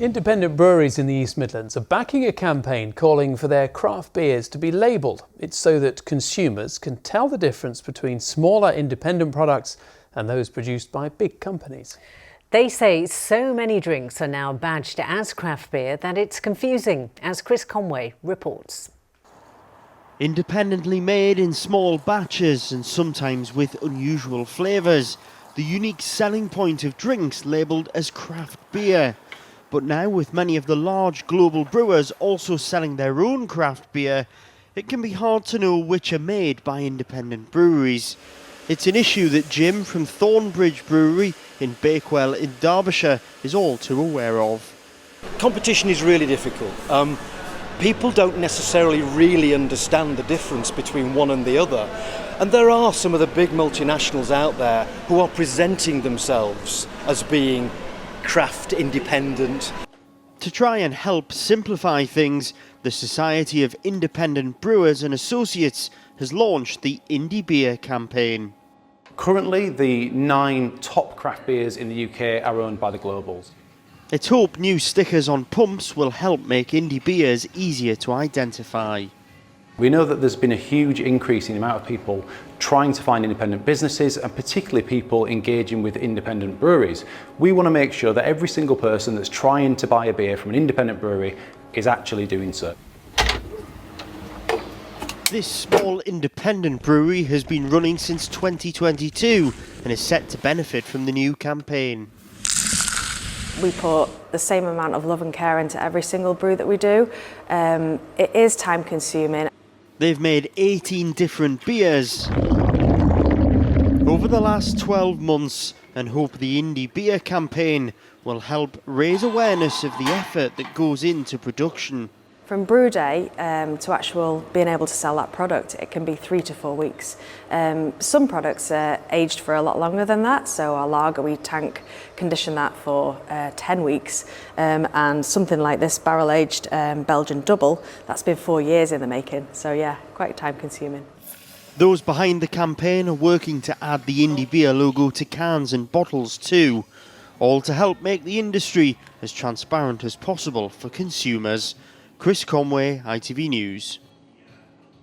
Independent breweries in the East Midlands are backing a campaign calling for their craft beers to be labelled. It's so that consumers can tell the difference between smaller independent products and those produced by big companies. They say so many drinks are now badged as craft beer that it's confusing, as Chris Conway reports. Independently made in small batches and sometimes with unusual flavours, the unique selling point of drinks labelled as craft beer. But now, with many of the large global brewers also selling their own craft beer, it can be hard to know which are made by independent breweries. It's an issue that Jim from Thornbridge Brewery in Bakewell in Derbyshire is all too aware of. Competition is really difficult. People don't necessarily really understand the difference between one and the other. And there are some of the big multinationals out there who are presenting themselves as being craft independent. To try and help simplify things, the Society of Independent Brewers and Associates has launched the Indie Beer campaign. Currently, the 9 top craft beers in the UK are owned by the globals. It's hoped new stickers on pumps will help make indie beers easier to identify. We know that there's been a huge increase in the amount of people trying to find independent businesses, and particularly people engaging with independent breweries. We want to make sure that every single person that's trying to buy a beer from an independent brewery is actually doing so. This small independent brewery has been running since 2022 and is set to benefit from the new campaign. We put the same amount of love and care into every single brew that we do. It is time consuming. They've made 18 different beers over the last 12 months and hope the Indie Beer campaign will help raise awareness of the effort that goes into production. From brew day to actual being able to sell that product, it can be 3 to 4 weeks. Some products are aged for a lot longer than that, so our lager, we tank condition that for 10 weeks, and something like this barrel-aged Belgian double, that's been 4 years in the making, so yeah, quite time consuming. Those behind the campaign are working to add the Indie Beer logo to cans and bottles too, all to help make the industry as transparent as possible for consumers. Chris Conway, ITV News.